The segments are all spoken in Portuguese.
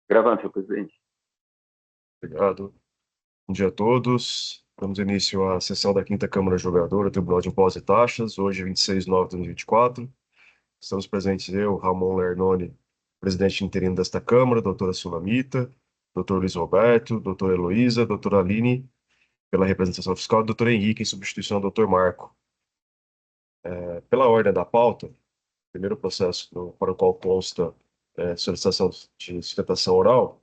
Gravando, senhor presidente. Obrigado. Bom dia a todos. Damos início à sessão da Quinta Câmara Julgadora, Tribunal de Impostos e Taxas, hoje, 26 de nove de 2024. Estamos presentes eu, Ramon Lernoni, presidente interino desta Câmara, doutora Sulamita, doutor Luiz Roberto, doutora Heloísa, doutora Aline, pela representação fiscal, e doutor Henrique, em substituição do doutor Marco. Pela ordem da pauta, primeiro processo para o qual consta solicitação de sustentação oral,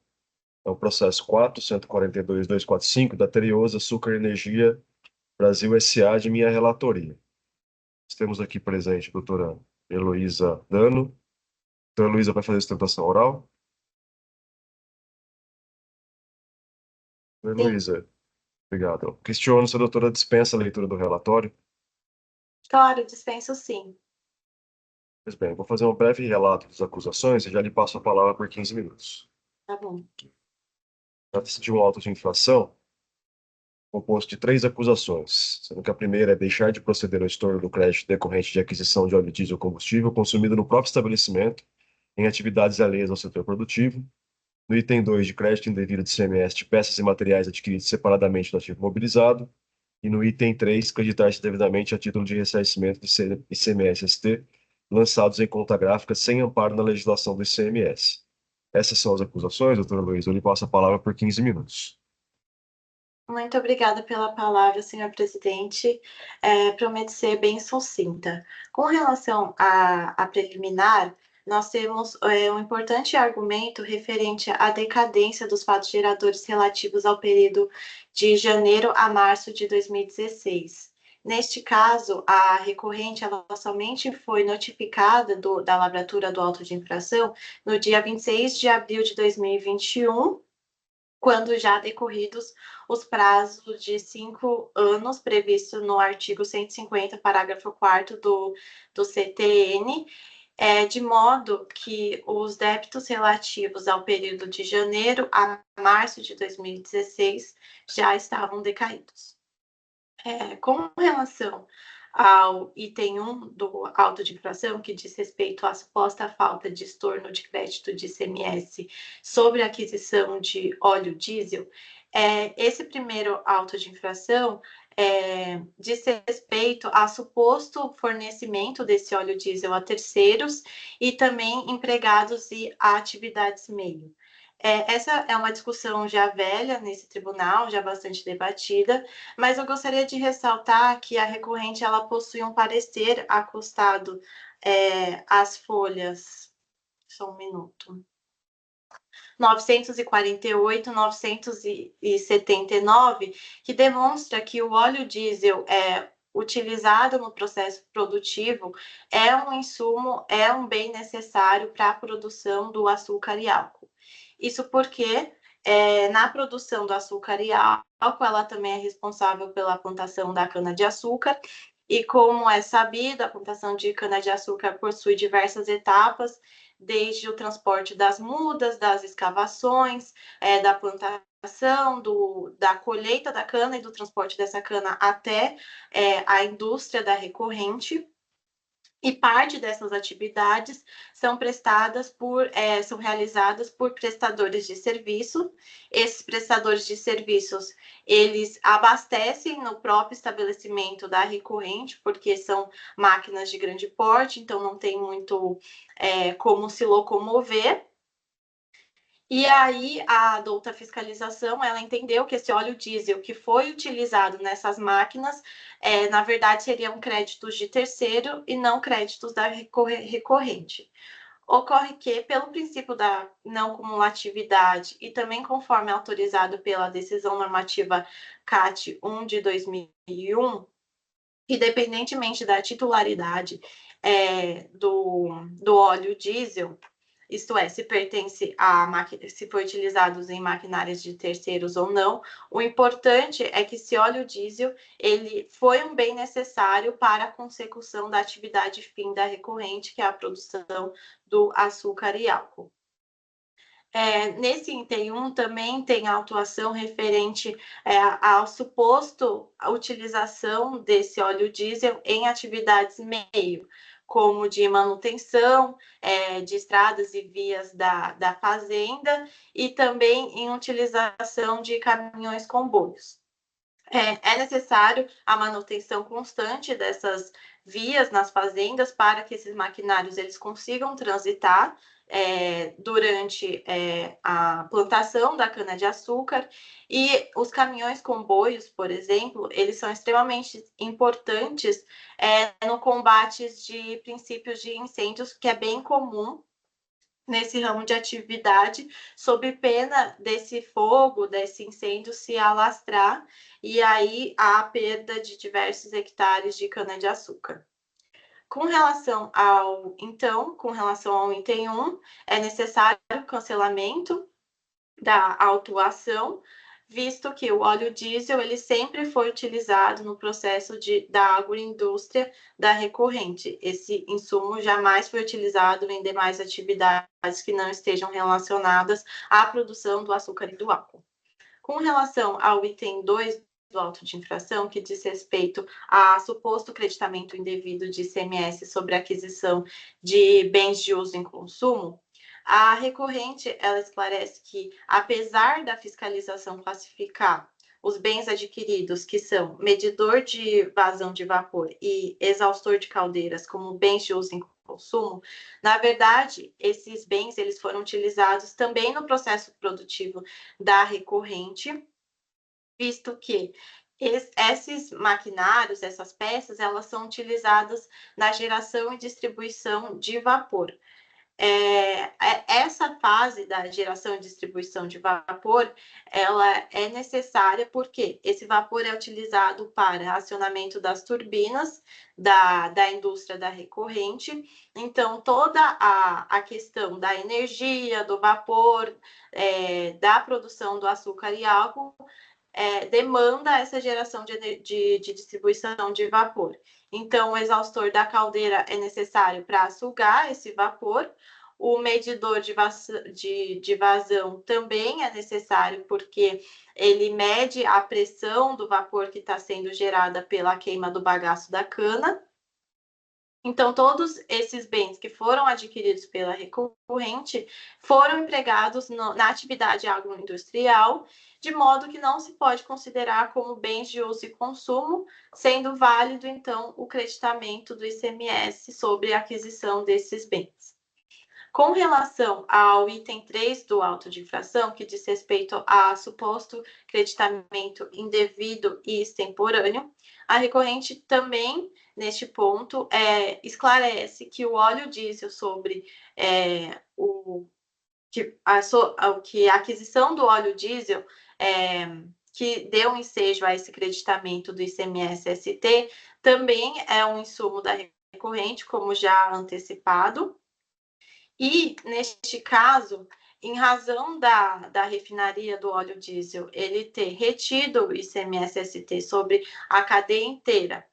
é o processo 4.142.245 da Terioso Açúcar e Energia Brasil S.A. de minha relatoria. Temos aqui presente a doutora Heloísa Dano. Doutora Heloísa vai fazer a sustentação oral. Sim, Heloísa, obrigado. Questiono se a doutora dispensa a leitura do relatório. claro, dispenso sim. Pois bem, vou fazer um breve relato das acusações e já lhe passo a palavra por 15 minutos. Tá bom. Trata-se de um auto de infração composto de três acusações, sendo que a primeira é deixar de proceder ao estorno do crédito decorrente de aquisição de óleo diesel combustível consumido no próprio estabelecimento em atividades alheias ao setor produtivo. No item 2, de crédito indevido de ICMS de peças e materiais adquiridos separadamente do ativo mobilizado. E no item 3, creditar-se devidamente a título de ressarcimento de ICMS-ST lançados em conta gráfica sem amparo na legislação do ICMS. Essas são as acusações, doutora Luiz. Eu lhe passo a palavra por 15 minutos. Muito obrigada pela palavra, senhor presidente. Prometo ser bem sucinta. Com relação à preliminar, nós temos um importante argumento referente à decadência dos fatos geradores relativos ao período de janeiro a março de 2016. Neste caso, a recorrente ela somente foi notificada da lavratura do auto de infração no dia 26 de abril de 2021, quando já decorridos os prazos de 5 anos previsto no artigo 150, parágrafo 4º do CTN, de modo que os débitos relativos ao período de janeiro a março de 2016 já estavam decaídos. Com relação ao item 1 do auto de infração, que diz respeito à suposta falta de estorno de crédito de ICMS sobre a aquisição de óleo diesel, esse primeiro auto de infração diz respeito a suposto fornecimento desse óleo diesel a terceiros e também empregados e a atividades meio. Essa é uma discussão já velha nesse tribunal, já bastante debatida, mas eu gostaria de ressaltar que a recorrente ela possui um parecer acostado às folhas, só um minuto, 948, 979, que demonstra que o óleo diesel utilizado no processo produtivo é um insumo, é um bem necessário para a produção do açúcar e álcool. Isso porque na produção do açúcar e álcool, ela também é responsável pela plantação da cana-de-açúcar, e como é sabido, a plantação de cana-de-açúcar possui diversas etapas, desde o transporte das mudas, das escavações, da plantação, da colheita da cana e do transporte dessa cana até a indústria da recorrente. E parte dessas atividades são são realizadas por prestadores de serviço. Esses prestadores de serviços, eles abastecem no próprio estabelecimento da recorrente, porque são máquinas de grande porte, então não tem muito como se locomover. E aí a douta fiscalização, ela entendeu que esse óleo diesel que foi utilizado nessas máquinas, na verdade, seriam créditos de terceiro e não créditos da recorrente. Ocorre que, pelo princípio da não cumulatividade e também conforme autorizado pela decisão normativa CAT 1 de 2001, independentemente da titularidade do óleo diesel, isto é, se pertence a se foi utilizado em maquinárias de terceiros ou não, o importante é que esse óleo diesel ele foi um bem necessário para a consecução da atividade fim da recorrente, que é a produção do açúcar e álcool. Nesse item 1 também tem autuação referente ao suposto utilização desse óleo diesel em atividades meio, como de manutenção de estradas e vias da fazenda e também em utilização de caminhões-comboios. É necessário a manutenção constante dessas vias nas fazendas para que esses maquinários eles consigam transitar durante a plantação da cana-de-açúcar. E os caminhões-comboios, por exemplo, eles são extremamente importantes no combate de princípios de incêndios, que é bem comum nesse ramo de atividade, sob pena desse fogo, desse incêndio se alastrar, e aí há a perda de diversos hectares de cana-de-açúcar. Com relação ao item 1, é necessário o cancelamento da autuação, visto que o óleo diesel ele sempre foi utilizado no processo da agroindústria da recorrente. Esse insumo jamais foi utilizado em demais atividades que não estejam relacionadas à produção do açúcar e do álcool. Com relação ao item 2 do auto de infração, que diz respeito a suposto creditamento indevido de ICMS sobre a aquisição de bens de uso em consumo, a recorrente ela esclarece que, apesar da fiscalização classificar os bens adquiridos, que são medidor de vazão de vapor e exaustor de caldeiras, como bens de uso em consumo, na verdade, esses bens eles foram utilizados também no processo produtivo da recorrente, visto que esses maquinários, essas peças, elas são utilizadas na geração e distribuição de vapor. Essa fase da geração e distribuição de vapor, ela é necessária porque esse vapor é utilizado para acionamento das turbinas da indústria da recorrente. Então, toda a questão da energia, do vapor, da produção do açúcar e álcool, demanda essa geração de distribuição de vapor. Então, o exaustor da caldeira é necessário para sugar esse vapor. O medidor de vazão também é necessário, porque ele mede a pressão do vapor que está sendo gerada pela queima do bagaço da cana. Então, todos esses bens que foram adquiridos pela recorrente foram empregados na atividade agroindustrial, de modo que não se pode considerar como bens de uso e consumo, sendo válido, então, o creditamento do ICMS sobre a aquisição desses bens. Com relação ao item 3 do auto de infração, que diz respeito a suposto creditamento indevido e extemporâneo, a recorrente também, neste ponto, esclarece que o óleo diesel sobre que a aquisição do óleo diesel que deu ensejo a esse creditamento do ICMS-ST também é um insumo da recorrente, como já antecipado. E, neste caso, em razão da refinaria do óleo diesel ele ter retido o ICMS-ST sobre a cadeia inteira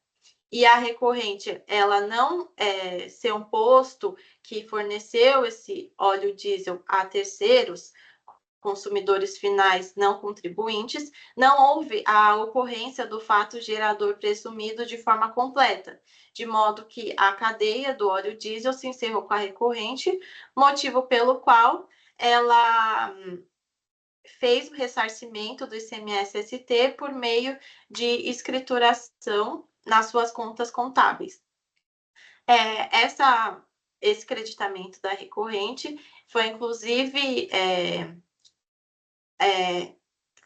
e a recorrente ela não ser um posto que forneceu esse óleo diesel a terceiros, consumidores finais não contribuintes, não houve a ocorrência do fato gerador presumido de forma completa, de modo que a cadeia do óleo diesel se encerrou com a recorrente, motivo pelo qual ela fez o ressarcimento do ICMS-ST por meio de escrituração nas suas contas contábeis. Esse creditamento da recorrente foi, inclusive,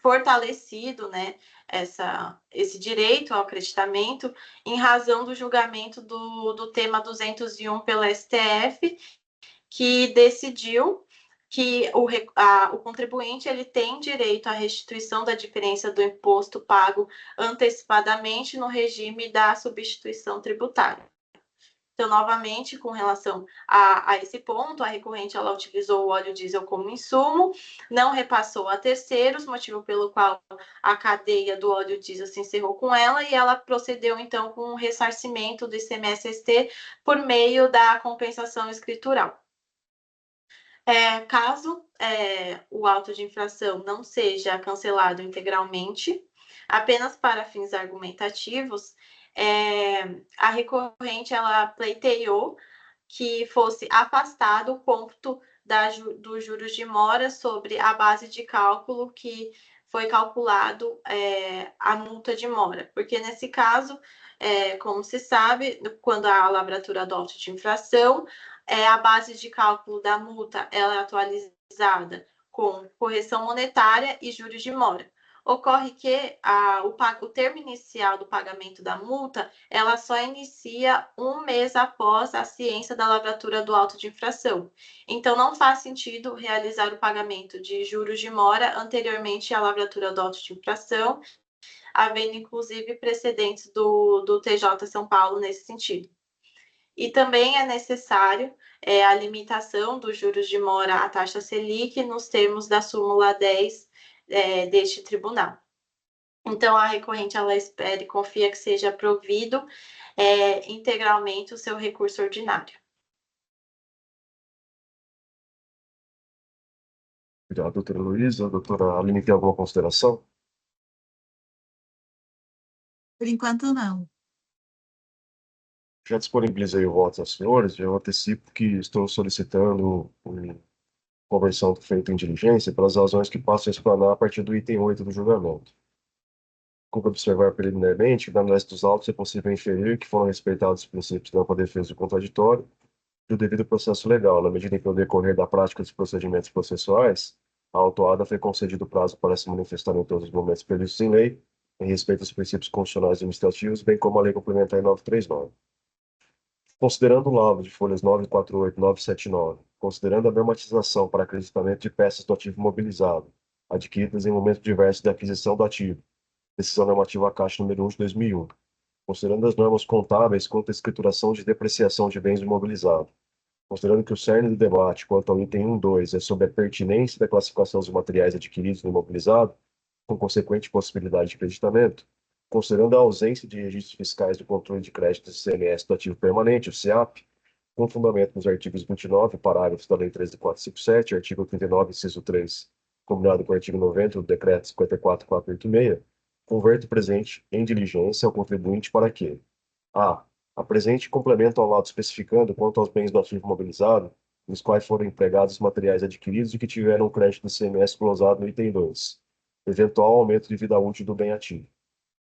fortalecido, né, esse direito ao creditamento em razão do julgamento do tema 201 pela STF, que decidiu que o contribuinte ele tem direito à restituição da diferença do imposto pago antecipadamente no regime da substituição tributária. Então, novamente, com relação a esse ponto, a recorrente ela utilizou o óleo diesel como insumo, não repassou a terceiros, motivo pelo qual a cadeia do óleo diesel se encerrou com ela e ela procedeu, então, com o ressarcimento do ICMS-ST por meio da compensação escritural. Caso o auto de infração não seja cancelado integralmente, apenas para fins argumentativos, a recorrente ela pleiteou que fosse afastado o cômputo dos juros de mora sobre a base de cálculo que foi calculado a multa de mora, porque nesse caso, como se sabe, quando a lavratura do auto de infração, a base de cálculo da multa ela é atualizada com correção monetária e juros de mora. Ocorre que o termo inicial do pagamento da multa ela só inicia um mês após a ciência da lavratura do auto de infração. Então, não faz sentido realizar o pagamento de juros de mora anteriormente à lavratura do auto de infração, havendo inclusive precedentes do TJ São Paulo nesse sentido. E também é necessário a limitação dos juros de mora à taxa Selic nos termos da súmula 10 deste tribunal. Então, a recorrente ela espera e confia que seja provido integralmente o seu recurso ordinário. Obrigado, doutora Luísa. Doutora Aline, tem alguma consideração? Por enquanto, não. Já disponibilizei o voto aos senhores, eu antecipo que estou solicitando uma conversão feita em diligência pelas razões que passo a explanar a partir do item 8 do julgamento. Cumpre observar preliminarmente que, na análise dos autos, é possível inferir que foram respeitados os princípios da ampla defesa do contraditório e o devido processo legal, na medida em que, no decorrer da prática dos procedimentos processuais, a autuada foi concedido prazo para se manifestar em todos os momentos previstos em lei, em respeito aos princípios constitucionais e administrativos, bem como a Lei Complementar 939. Considerando o laudo de folhas 948 e 979, considerando a normatização para acreditamento de peças do ativo imobilizado, adquiridas em momentos diversos da aquisição do ativo, decisão normativa Caixa número 1 de 2001, considerando as normas contábeis quanto à escrituração de depreciação de bens imobilizados, considerando que o cerne do debate quanto ao item 1.2 é sobre a pertinência da classificação dos materiais adquiridos no imobilizado, com consequente possibilidade de creditamento, considerando a ausência de registros fiscais do controle de créditos e ICMS do ativo permanente, o CEAP, com fundamento nos artigos 29, parágrafos da Lei 13.457, artigo 39, inciso 3, combinado com o artigo 90 do Decreto 54.486, converto o presente em diligência ao contribuinte para que: a. Apresente complemento ao laudo especificando quanto aos bens do ativo imobilizado, nos quais foram empregados os materiais adquiridos e que tiveram crédito do ICMS glosado no item 2, eventual aumento de vida útil do bem ativo.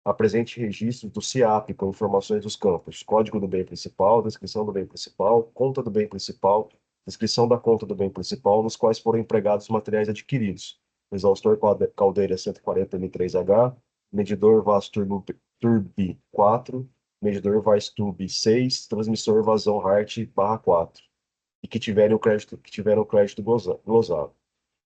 Apresente registro do CIAP com informações dos campos: código do bem principal, descrição do bem principal, conta do bem principal, descrição da conta do bem principal, nos quais foram empregados os materiais adquiridos: exaustor caldeira 140 M3H, medidor VAS Turbi 4, medidor VAS Turbi 6, transmissor vazão Hart/4, e que tiveram o crédito glosado.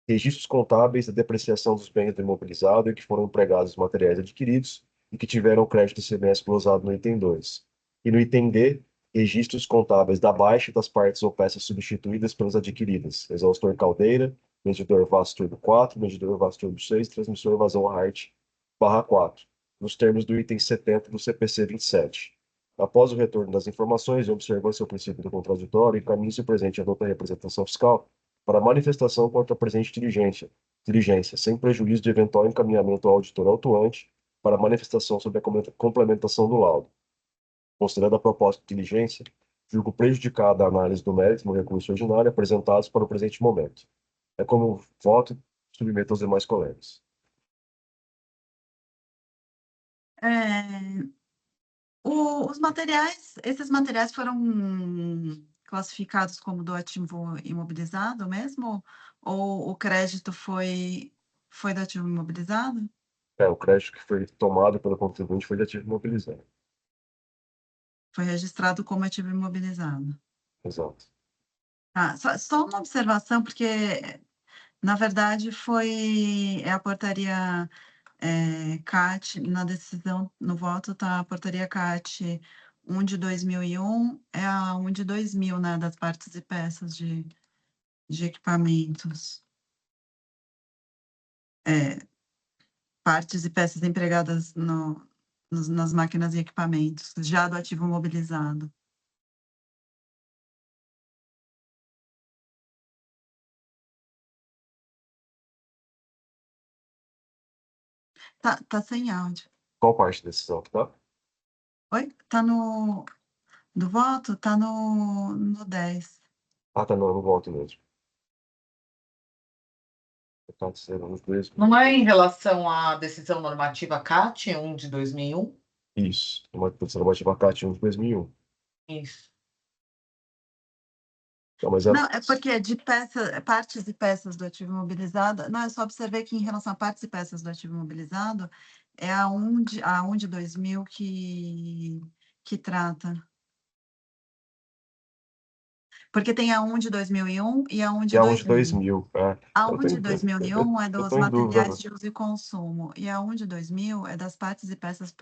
Registros contábeis da depreciação dos bens do imobilizado e que foram empregados os materiais adquiridos e que tiveram crédito ICMS glosado no item 2. E no item D, registros contábeis da baixa das partes ou peças substituídas pelas adquiridas: exaustor caldeira, medidor VAS Turbo 4, medidor VAS Turbo 6, transmissor vazão Hart/4, nos termos do item 70 do CPC 27. Após o retorno das informações e observância ao princípio do contraditório, encaminhe-se o presente adota a representação fiscal para manifestação quanto à presente diligência, sem prejuízo de eventual encaminhamento ao auditor autuante para manifestação sobre a complementação do laudo. Considerando a proposta de diligência, julgo prejudicada a análise do mérito no recurso ordinário apresentados para o presente momento. É como voto e submeto aos demais colegas. Esses materiais foram classificados como do ativo imobilizado mesmo? Ou o crédito foi do ativo imobilizado? O crédito que foi tomado pelo contribuinte foi de ativo imobilizado. Foi registrado como ativo imobilizado. Exato. Só uma observação, porque, na verdade, é a portaria CAT, na decisão, no voto, está a portaria CAT 1 de 2001, é a 1 de 2000, né, das partes e peças de equipamentos. Partes e peças empregadas nas máquinas e equipamentos, já do ativo mobilizado. Tá sem áudio. Qual parte da decisão que tá? Oi? Tá no do voto? Tá no 10. Ah, tá, não voto mesmo. Tá, serão os dois. Não é em relação à decisão normativa CAT 1 de 2001? Isso, uma decisão normativa CAT 1 de 2001. Isso. Então, mas Não, é porque de partes e peças do ativo imobilizado, não, eu só observei que em relação a partes e peças do ativo imobilizado, é a 1 de 2000 que trata. Porque tem a 1 de 2001 e a 1 e de a 1 de 2000. 2000. A Eu 1 de tenho, 2001 é eu dos tô em dúvida, materiais né? de uso e consumo, e a 1 de 2000 é das partes e peças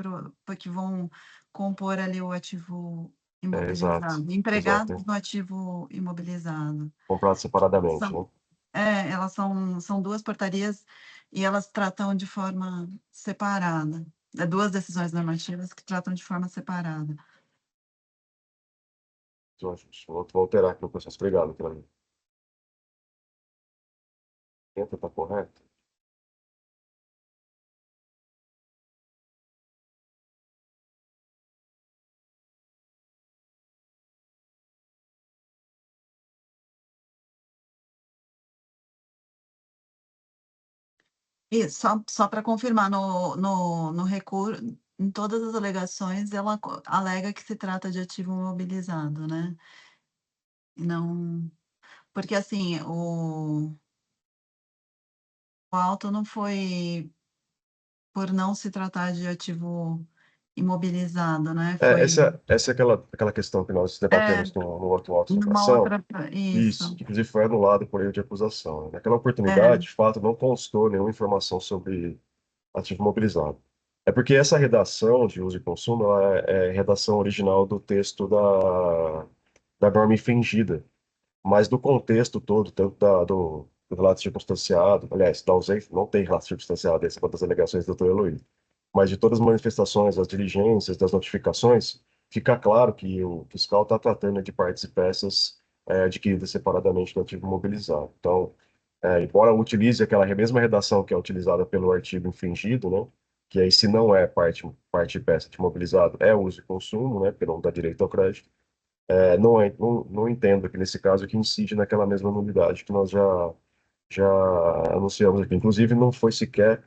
que vão compor ali o ativo Exato, imobilizado, exato. empregados no ativo imobilizado. Comprado separadamente, São, né? elas são duas portarias e elas tratam de forma separada. É duas decisões normativas que tratam de forma separada. Então, vou alterar aqui no processo. Obrigado, Cláudio. Tenta, tá correto? E só para confirmar, no recurso, em todas as alegações, ela alega que se trata de ativo imobilizado, né? Não, porque assim, o auto não foi por não se tratar de ativo imobilizado, né? Essa é aquela questão que nós É, debatemos no outro auto de numa infração. outra. Isso, Isso. que inclusive foi anulado por erro de acusação, né? Naquela É, oportunidade, de fato, não constou nenhuma informação sobre ativo mobilizado. É porque essa redação de uso e consumo ela é redação original do texto da norma infringida, mas do contexto todo, tanto do relato circunstanciado, aliás, da ausência, não tem relato circunstanciado, essa é uma das alegações do Dr. Eloy, mas de todas as manifestações, as diligências, das notificações, fica claro que o fiscal está tratando de partes e peças adquiridas separadamente do ativo mobilizado. Então, embora utilize aquela mesma redação que é utilizada pelo artigo infringido, né, que aí se não é parte e peça de imobilizado, é uso e consumo, né, porque não dá direito ao crédito, não entendo que nesse caso que incide naquela mesma nulidade que nós já anunciamos aqui. Inclusive, não foi sequer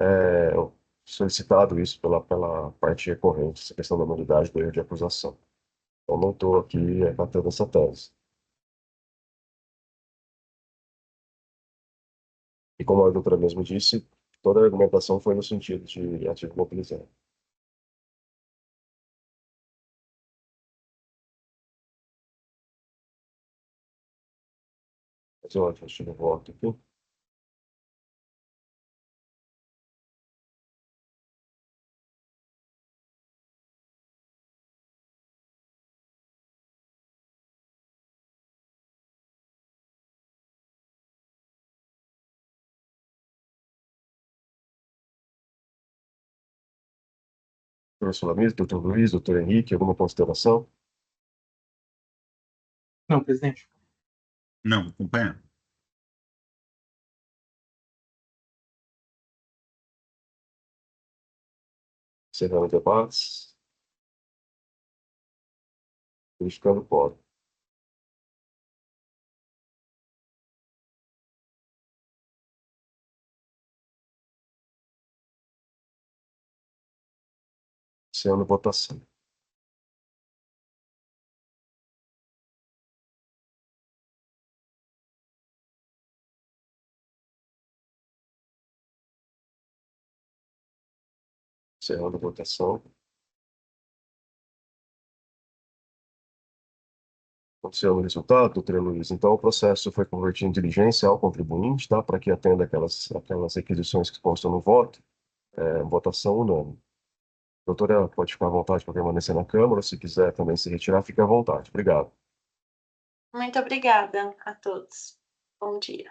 é, solicitado isso pela parte recorrente, essa questão da nulidade do erro de acusação. Então, não estou aqui batendo essa tese. E como a doutora mesmo disse, toda a argumentação foi no sentido de ativo mobilizado. Mas eu acho que eu volto aqui. Professor Lamis, doutor Luiz, doutor Henrique, alguma consideração? Não, presidente. Não, acompanha. Encerrando debates. Verificando o quórum. Iniciando votação. Encerrando votação. Aconteceu o resultado, doutor Luiz. Então, o processo foi convertido em diligência ao contribuinte, tá? Para que atenda aquelas requisições que constam no voto. Votação unânime. Doutora, pode ficar à vontade para permanecer na Câmara. Se quiser também se retirar, fique à vontade. Obrigado. Muito obrigada a todos. Bom dia.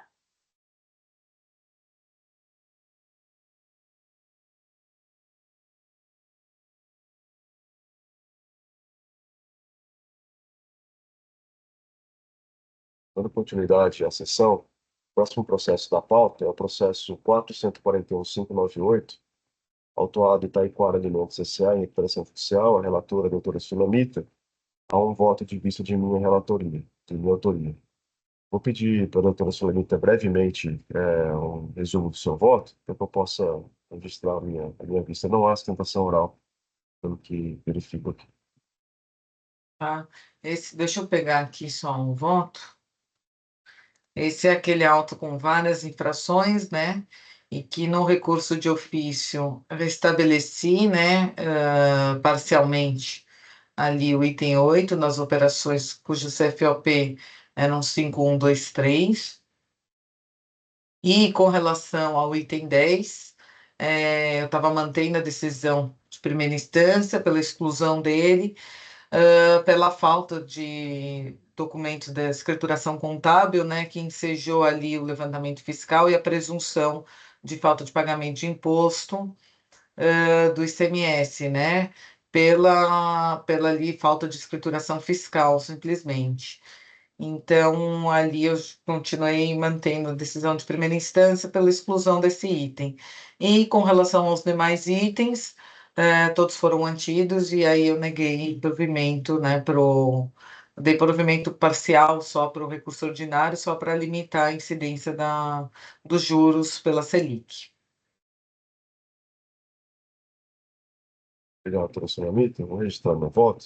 Dando continuidade à sessão, o próximo processo da pauta é o processo 441.598, autuado Itaiquara de novo CCA em recuperação oficial, a relatora, a doutora Sulamita, há um voto de vista de minha relatoria, de minha autoria. Vou pedir para a doutora Sulamita brevemente um resumo do seu voto, para que eu possa registrar a minha vista. Não há sustentação oral, pelo que verifico aqui. Tá? Deixa eu pegar aqui só um voto. Esse é aquele auto com várias infrações, né? E que no recurso de ofício restabeleci, né, parcialmente ali o item 8 nas operações cujo CFOP eram 5123. E com relação ao item 10, eu estava mantendo a decisão de primeira instância pela exclusão dele, pela falta de documentos da escrituração contábil, né, que ensejou ali o levantamento fiscal e a presunção de falta de pagamento de imposto do ICMS, né, pela ali falta de escrituração fiscal, simplesmente. Então, ali eu continuei mantendo a decisão de primeira instância pela exclusão desse item. E com relação aos demais itens, todos foram mantidos, e aí eu neguei provimento, né, dei provimento parcial só para o recurso ordinário, só para limitar a incidência dos juros pela Selic. Obrigado, doutora Sulamita. Vou registrar meu voto.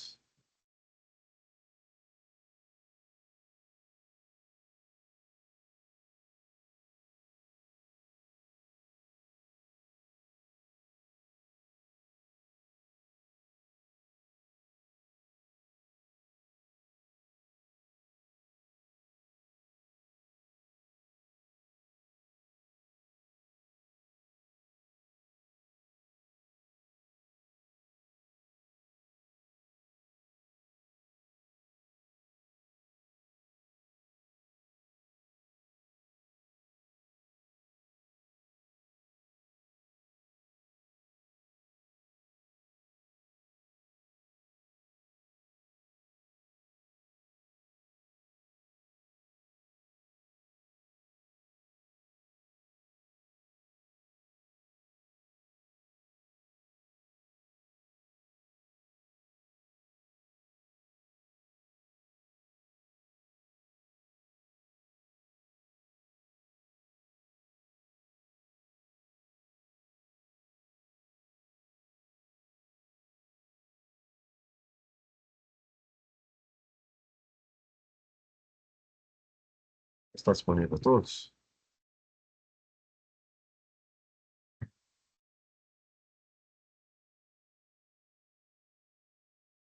Está disponível para todos?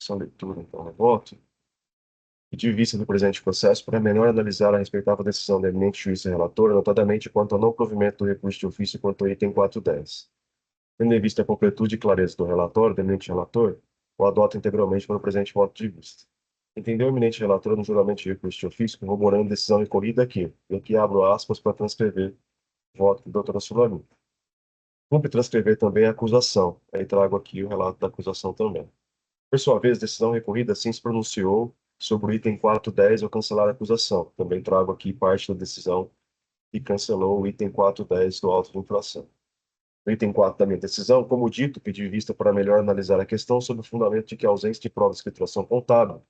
Essa leitura, então, do voto. E de vista do presente processo, para melhor analisar a respeitável decisão da eminente juíza relatora, notadamente quanto ao não provimento do recurso de ofício quanto ao item 410. Tendo em vista a completude e clareza do relatório, do eminente relator, o adoto integralmente para o presente voto de vista. Entendeu o eminente relator no juramento de recurso de ofício, corroborando a decisão recorrida aqui, e aqui abro aspas para transcrever o voto da doutora Sulamita. Cumpre transcrever também a acusação, aí trago aqui o relato da acusação também. Por sua vez, a decisão recorrida assim se pronunciou sobre o item 410 ao cancelar a acusação. Também trago aqui parte da decisão que cancelou o item 410 do auto de infração. No item 4 da minha decisão, como dito, pedi vista para melhor analisar a questão sob o fundamento de que a ausência de prova de escrituração contábil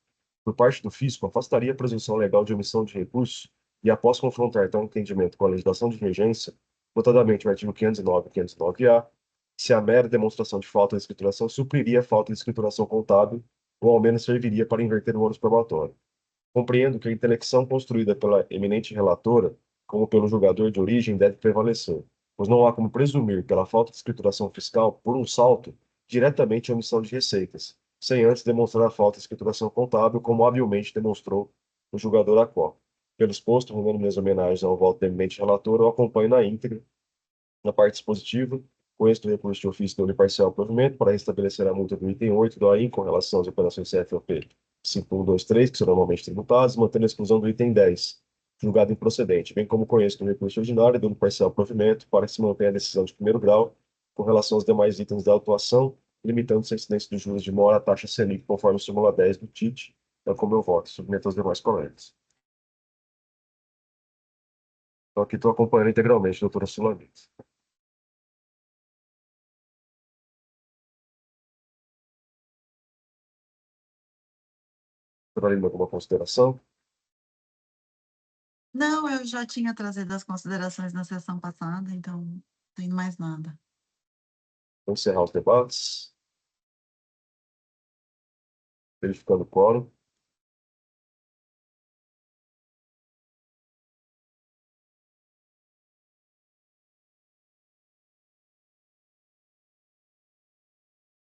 por parte do fisco afastaria a presunção legal de omissão de recurso e, após confrontar tal entendimento com a legislação de regência, notadamente o artigo 509 e 509-A, se a mera demonstração de falta de escrituração supriria a falta de escrituração contábil ou ao menos serviria para inverter o ônus probatório. Compreendo que a intelecção construída pela eminente relatora, como pelo julgador de origem, deve prevalecer, pois não há como presumir, pela falta de escrituração fiscal, por um salto, diretamente a omissão de receitas, sem antes demonstrar a falta de escrituração contábil, como habilmente demonstrou o julgador Acó. Pelo exposto, rendendo minhas homenagens ao voto da eminente relatora, eu acompanho na íntegra, na parte dispositiva, conheço o recurso de ofício do parcial provimento para restabelecer a multa do item 8 do AIM com relação às operações CFOP 5123, que são normalmente tributadas, mantendo a exclusão do item 10, julgado improcedente, bem como conheço o recurso ordinário do parcial provimento para que se mantenha a decisão de primeiro grau com relação aos demais itens da autuação, limitando-se a incidência dos juros de mora à taxa Selic, conforme o súmula 10 do TIT, é como eu voto, submeto aos demais colegas. Então, aqui estou acompanhando integralmente, doutora Sulamita. Doutora Lina, alguma consideração? Não, eu já tinha trazido as considerações na sessão passada, então não tem mais nada. Vou encerrar os debates. Verificando o quórum.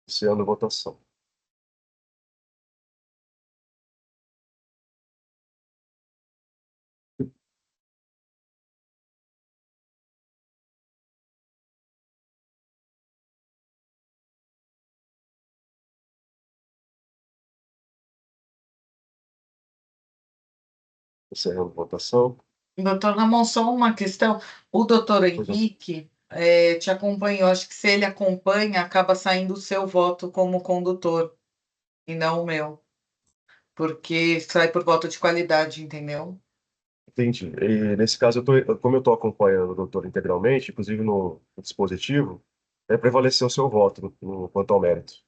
Iniciando a votação. Encerrando a votação. Doutor Ramon, só uma questão. O doutor Pois não. Henrique te acompanhou. Acho que se ele acompanha, acaba saindo o seu voto como condutor e não o meu. Porque sai por voto de qualidade, entendeu? Entendi. E nesse caso, como eu estou acompanhando o doutor integralmente, inclusive no dispositivo, prevaleceu o seu voto quanto ao mérito.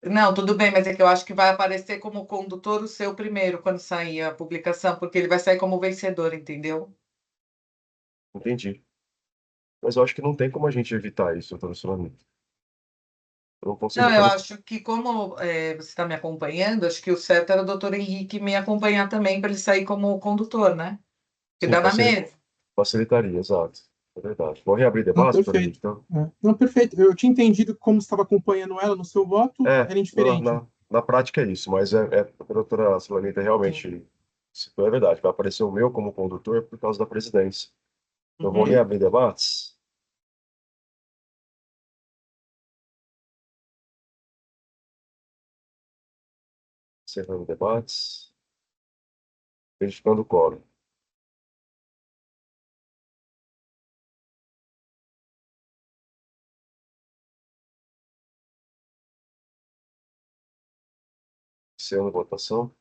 Não, tudo bem, mas é que eu acho que vai aparecer como condutor o seu primeiro quando sair a publicação, porque ele vai sair como vencedor, entendeu? Entendi. Mas eu acho que não tem como a gente evitar isso, doutora Sulamita. Eu não consigo Não, eu fazer. acho que como você está me acompanhando, acho que o certo era o doutor Henrique me acompanhar também para ele sair como condutor, né? Que Sim, dá na mesma. facilitaria, exato. É verdade. Vou reabrir Não, debate, doutora Henrique, perfeito. então? Não, perfeito. Eu tinha entendido que como estava acompanhando ela no seu voto, era Na, indiferente. na prática é isso, mas a doutora Sulamita realmente, isso é verdade, vai aparecer o meu como condutor por causa da presidência. Eu vou Uhum. reabrir debates. Encerrando debates. Verificando o quórum. Encerrando a votação.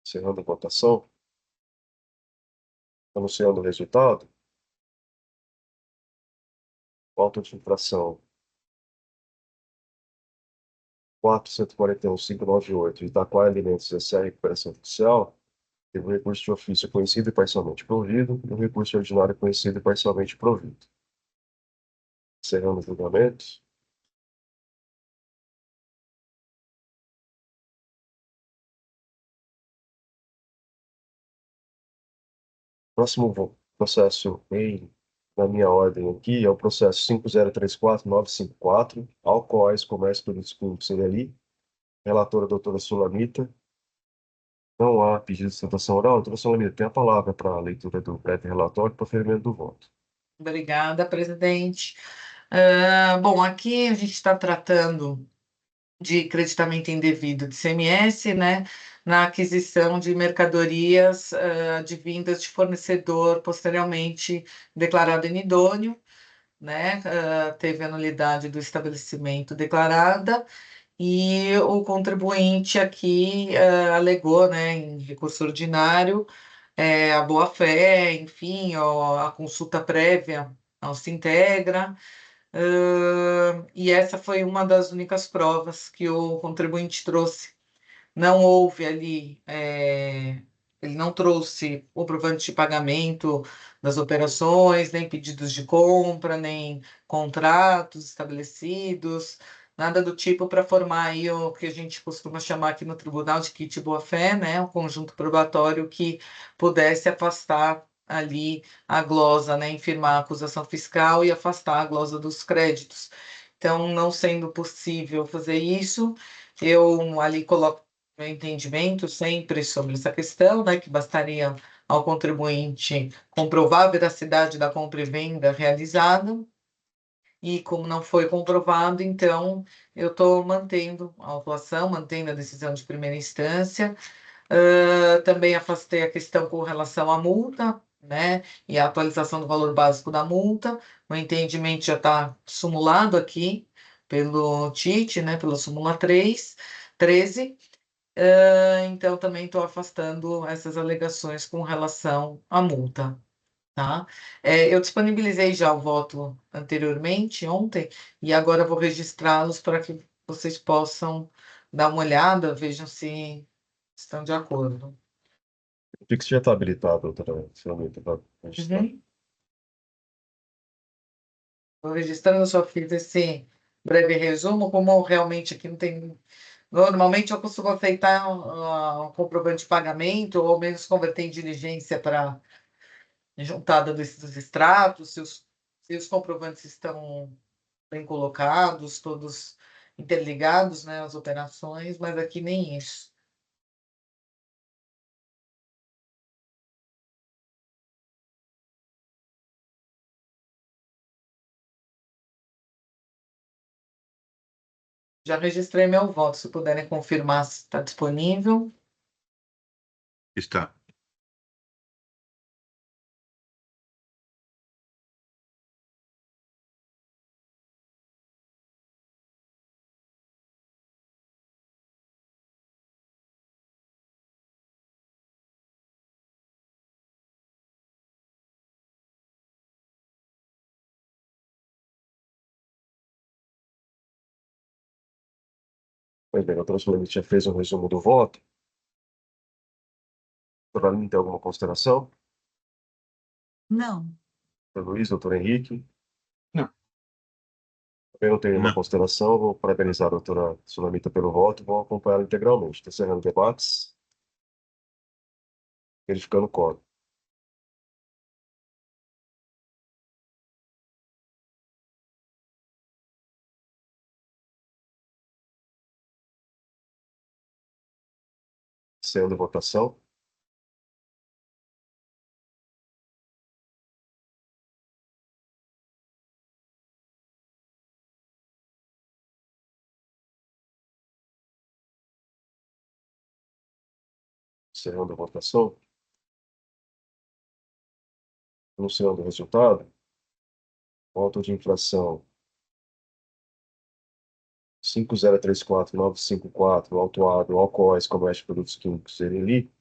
Encerrando a votação. Anunciando o resultado. Auto de infração 441.598, Itaquá Alimentos S.A. Recuperação Judicial, teve o recurso de ofício conhecido e parcialmente provido, e o recurso ordinário conhecido e parcialmente provido. Encerrando o julgamento. Próximo processo na minha ordem aqui é o processo 5034.954, Alcoóis, Comércio, Produtos Químicos, CDI. Relatora, doutora Sulamita. Não há pedido de sustentação oral. Doutora Sulamita, tem a palavra para a leitura do breve relatório e proferimento do voto. Obrigada, presidente. Bom, aqui a gente está tratando de creditamento indevido de CMS, né, na aquisição de mercadorias advindas de fornecedor posteriormente declarado inidôneo, né, teve a nulidade do estabelecimento declarada e o contribuinte aqui alegou, né, em recurso ordinário, a boa-fé, enfim, ó, a consulta prévia não se integra, e essa foi uma das únicas provas que o contribuinte trouxe. Não houve ali, ele não trouxe o comprovante de pagamento das operações, nem pedidos de compra, nem contratos estabelecidos, nada do tipo para formar aí o que a gente costuma chamar aqui no tribunal de kit boa-fé, né? Um conjunto probatório que pudesse afastar ali a glosa, né? Infirmar a acusação fiscal e afastar a glosa dos créditos. Então, não sendo possível fazer isso, eu ali coloco meu entendimento sempre sobre essa questão, né, que bastaria ao contribuinte comprovar a veracidade da compra e venda realizada, e como não foi comprovado, então eu estou mantendo a autuação, mantendo a decisão de primeira instância. Também afastei a questão com relação à multa, né, e a atualização do valor básico da multa. O entendimento já está sumulado aqui pelo TIT, né, pela súmula 13. Então também estou afastando essas alegações com relação à multa, tá? Eu disponibilizei já o voto anteriormente, ontem, e agora vou registrá-los para que vocês possam dar uma olhada, vejam se estão de acordo. O Pix já está habilitado, doutora Filamenta, para registrar. Uhum. Vou registrando, só fiz esse breve resumo, como realmente aqui não tem. Normalmente eu costumo aceitar um comprovante de pagamento, ou menos converter em diligência para juntada dos extratos, se os comprovantes estão bem colocados, todos interligados, né, as operações, mas aqui nem isso. Já registrei meu voto, se puderem confirmar se está disponível. Está. Pois bem, a doutora Filamenta já fez um resumo do voto. Doutora Aline, tem alguma consideração? Não. Doutor Luiz, doutor Henrique? Não. Também não tenho nenhuma Não. consideração. Vou parabenizar a doutora Sulamita pelo voto e vou acompanhá-la integralmente. Estou encerrando debates. Verificando o quórum. Sendo votação. Encerrando a votação. Anunciando o resultado. Voto de infração 5034954, autuado Alcoóis Comércio de Produtos Químicos Ereli,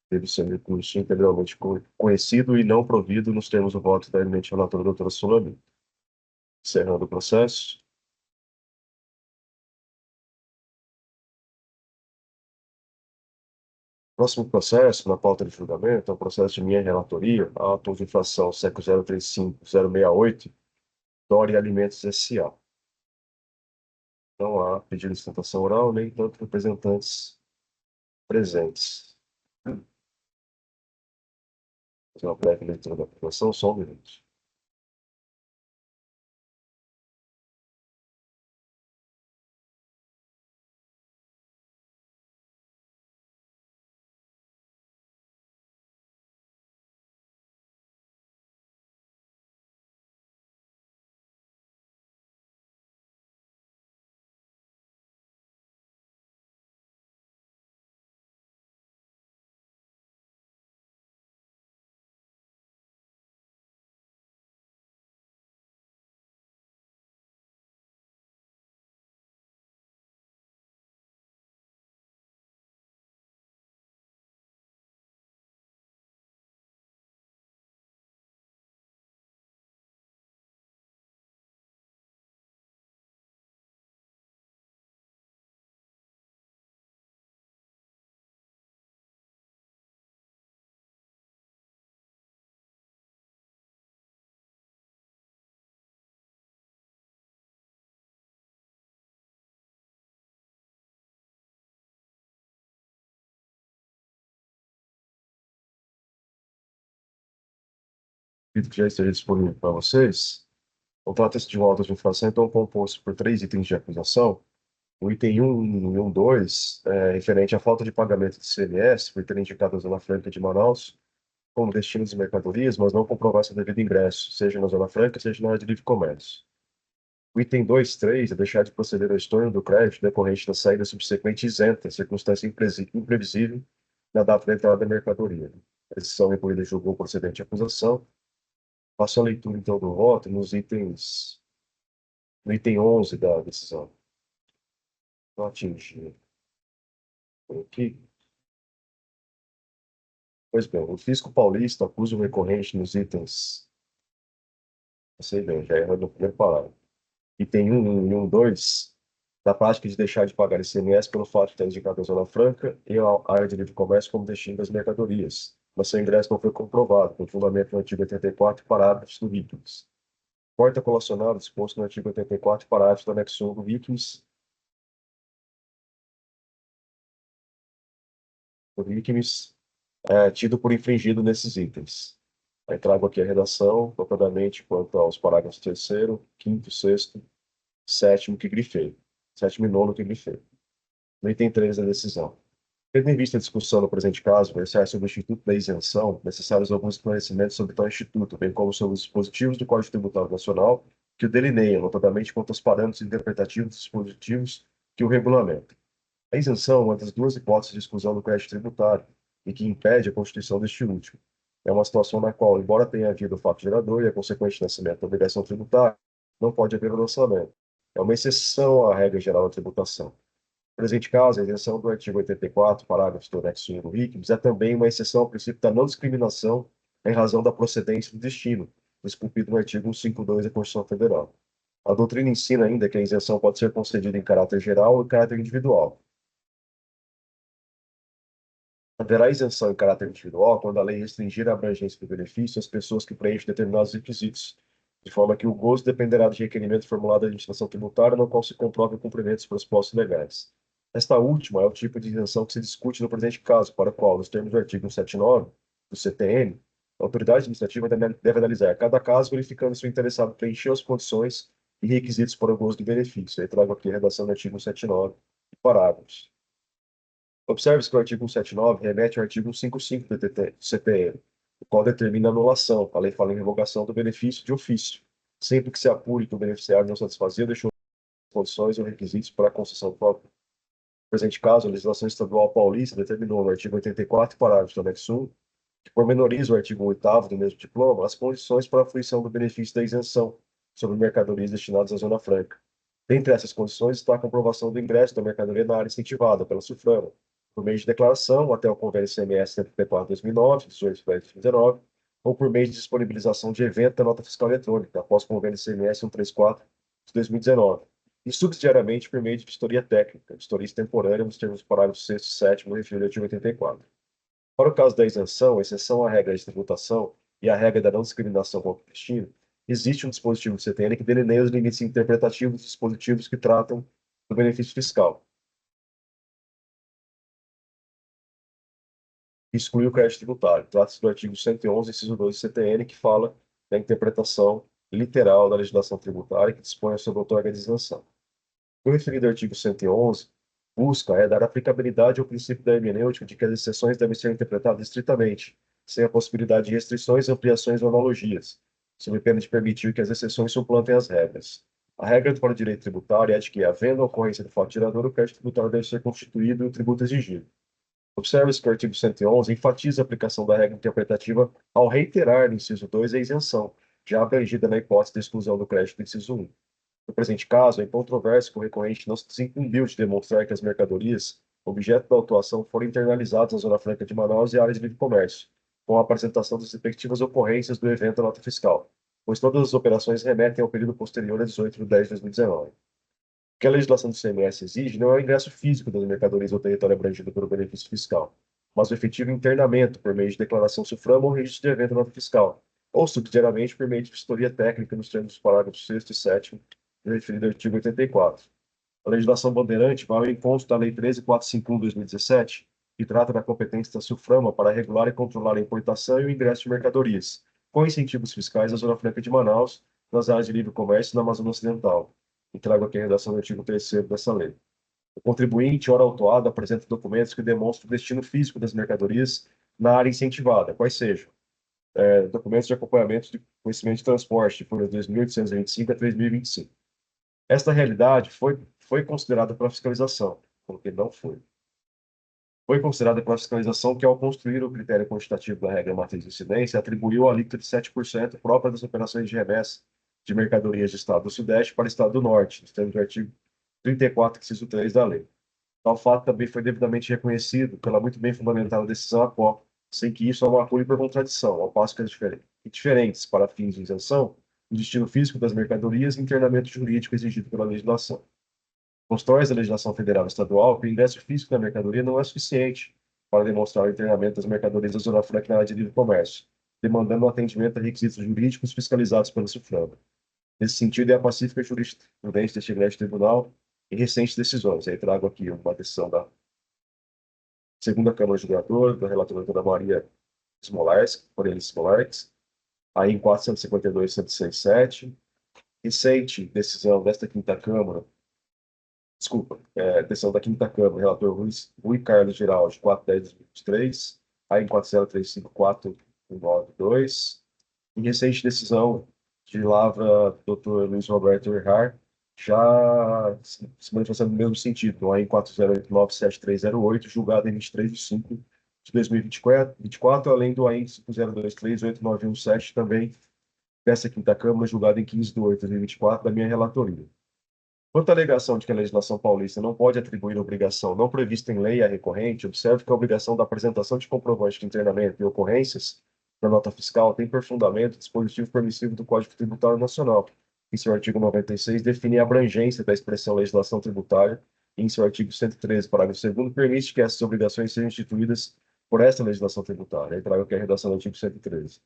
deve ser recurso integralmente conhecido e não provido nos termos do voto da eminente relatora doutora Sulamita. Encerrando o processo. Próximo processo, na pauta de julgamento, é o processo de minha relatoria, auto de infração SECO 035068, Dori Alimentos S.A. Não há pedido de sustentação oral, nem tanto representantes presentes. Fazer uma breve leitura da população, só um minuto. Acredito que já esteja disponível para vocês. O trata-se de um auto de infração, então, composto por 3 itens de acusação. O item 1 e 1.2 é referente à falta de pagamento de CMS por ter indicado a Zona Franca de Manaus como destino de mercadorias, mas não comprovar seu devido ingresso, seja na Zona Franca, seja na área de livre comércio. O item 2.3 é deixar de proceder ao estorno do crédito decorrente da saída subsequente isenta, circunstância imprevisível na data da entrada da mercadoria. A decisão recolhida julgou procedente a acusação. Faço a leitura, então, do voto nos itens... No item 11 da decisão. Não atinge. Aqui. Pois bem, o fisco paulista acusa o recorrente nos itens. Não sei bem, já errou no primeiro parágrafo. Item 1 e 1.2, da prática de deixar de pagar ICMS pelo fato de ter indicado a Zona Franca e a área de livre comércio como destino das mercadorias, mas seu ingresso não foi comprovado, com fundamento no artigo 84, parágrafos do RICMS. Porta colacionada disposto no artigo 84, parágrafo do anexo 1 do RICMS. O RICMS é tido por infringido nesses itens. Aí trago aqui a redação, propriamente quanto aos parágrafos 3º, 5º, 6º, 7º que grifei. 7º e 9º que grifei. No item 3 da decisão. Tendo em vista a discussão no presente caso, versar sobre o Instituto da Isenção, necessários alguns esclarecimentos sobre tal instituto, bem como sobre os dispositivos do Código Tributário Nacional que o delineiam, notadamente quanto aos parâmetros interpretativos dos dispositivos que o regulamentam. A isenção é uma das duas hipóteses de exclusão do crédito tributário e que impede a constituição deste último. É uma situação na qual, embora tenha havido o fato gerador e a consequente nascimento da obrigação tributária, não pode haver o lançamento. É uma exceção à regra geral da tributação. No presente caso, a isenção do artigo 84, parágrafo do anexo 1 do RICMS, é também uma exceção ao princípio da não discriminação em razão da procedência do destino, esculpido no artigo 152 da Constituição Federal. A doutrina ensina ainda que a isenção pode ser concedida em caráter geral ou em caráter individual. Haverá isenção em caráter individual quando a lei restringir a abrangência do benefício às pessoas que preenchem determinados requisitos, de forma que o gozo dependerá de requerimento formulado à administração tributária no qual se comprove o cumprimento dos pressupostos legais. Esta última é o tipo de isenção que se discute no presente caso, para o qual, nos termos do artigo 179 do CTN, a autoridade administrativa deve analisar cada caso, verificando se o interessado preencheu as condições e requisitos para o gozo do benefício. Aí trago aqui a redação do artigo 179 e parágrafos. Observe-se que o artigo 179 remete ao artigo 155 do CTN, o qual determina a anulação. A lei fala em revogação do benefício de ofício, sempre que se apure que o beneficiário não satisfazia ou deixou as condições ou requisitos para a concessão própria. No presente caso, a legislação estadual paulista determinou no artigo 84, parágrafo do anexo 1, que pormenoriza o artigo 8º do mesmo diploma, as condições para a fruição do benefício da isenção sobre mercadorias destinadas à Zona Franca. Dentre essas condições está a comprovação do ingresso da mercadoria na área incentivada pela SUFRAMA, por meio de declaração até o convênio CMS 74/2009, 18 de 2019, ou por meio de disponibilização de evento da nota fiscal eletrônica, após o convênio CMS 134 de 2019, e subsidiariamente por meio de vistoria técnica, vistoria extemporânea nos termos do parágrafo 6º e 7º do referido artigo 84. Para o caso da isenção, exceção à regra de tributação e à regra da não discriminação contra o destino, existe um dispositivo do CTN que delineia os limites interpretativos dos dispositivos que tratam do benefício fiscal. Exclui o crédito tributário. Trata-se do artigo 111, inciso 2 do CTN, que fala da interpretação literal da legislação tributária que dispõe sobre a outorga de isenção. O referido artigo 111 busca dar aplicabilidade ao princípio da hermenêutica de que as exceções devem ser interpretadas estritamente, sem a possibilidade de restrições, ampliações ou analogias, sob pena de permitir que as exceções suplantem as regras. A regra para o direito tributário é de que, havendo a ocorrência do fato gerador, o crédito tributário deve ser constituído e o tributo exigido. Observe-se que o artigo 111 enfatiza a aplicação da regra interpretativa ao reiterar no inciso 2 a isenção, já abrangida na hipótese de exclusão do crédito do inciso 1. No presente caso, é incontroverso que o recorrente não se desincumbiu de demonstrar que as mercadorias, objeto da autuação, foram internalizadas na Zona Franca de Manaus e áreas de livre comércio, com a apresentação das respectivas ocorrências do evento da nota fiscal, pois todas as operações remetem ao período posterior a 18 de 10 de 2019. O que a legislação do CMS exige não é o ingresso físico das mercadorias ao território abrangido pelo benefício fiscal, mas o efetivo internamento por meio de declaração SUFRAMA ou registro de evento da nota fiscal, ou subsidiariamente por meio de vistoria técnica nos termos dos parágrafos 6º e 7º do referido artigo 84. A legislação bandeirante vai ao encontro da Lei 13.451/2017, que trata da competência da SUFRAMA para regular e controlar a importação e o ingresso de mercadorias, com incentivos fiscais na Zona Franca de Manaus, nas áreas de livre comércio e na Amazônia Ocidental. E trago aqui a redação do artigo 3º dessa lei. O contribuinte, ora autuado, apresenta documentos que demonstram o destino físico das mercadorias na área incentivada, quais sejam documentos de acompanhamento de conhecimento de transporte, de folhas 2.825 a 3.025. Esta realidade foi considerada pela fiscalização, porque não foi. Foi considerada pela fiscalização que, ao construir o critério quantitativo da regra matriz de incidência, atribuiu a alíquota de 7% própria das operações de remessa de mercadorias de Estado do Sudeste para o Estado do Norte, nos termos do artigo 34, inciso 3 da lei. Tal fato também foi devidamente reconhecido pela muito bem fundamentada decisão ACOP, sem que isso macule por contradição, ao passo que diferentes para fins de isenção, o destino físico das mercadorias e o internamento jurídico exigido pela legislação. Constrói a legislação federal e estadual que o ingresso físico da mercadoria não é suficiente para demonstrar o internamento das mercadorias da Zona Franca na área de livre comércio, demandando o atendimento a requisitos jurídicos fiscalizados pela SUFRAMA. Nesse sentido, é a pacífica jurisprudência deste grande tribunal em recentes decisões. Aí trago aqui uma decisão da segunda Câmara Julgadora, da relatora da Maria Smolarski, aí em 452-167. Recente decisão desta quinta Câmara, decisão da quinta Câmara, relator Rui Carlos Giraldi, 410-2023, aí em 4035492. Em recente decisão de Lavra, Dr. Luiz Roberto Erhard, já se manifestando no mesmo sentido, aí em 40897-308, julgado em 23 de 5 de 2024, além do AIN 5023-8917, também dessa quinta Câmara, julgado em 15 de 8 de 2024, da minha relatoria. Quanto à alegação de que a legislação paulista não pode atribuir obrigação não prevista em lei à recorrente, observe que a obrigação da apresentação de comprovante de internamento e ocorrências da nota fiscal tem por fundamento o dispositivo permissivo do Código Tributário Nacional. Em seu artigo 96, define a abrangência da expressão legislação tributária e, em seu artigo 113, parágrafo 2º, permite que essas obrigações sejam instituídas por esta legislação tributária. Aí trago aqui a redação do artigo 113.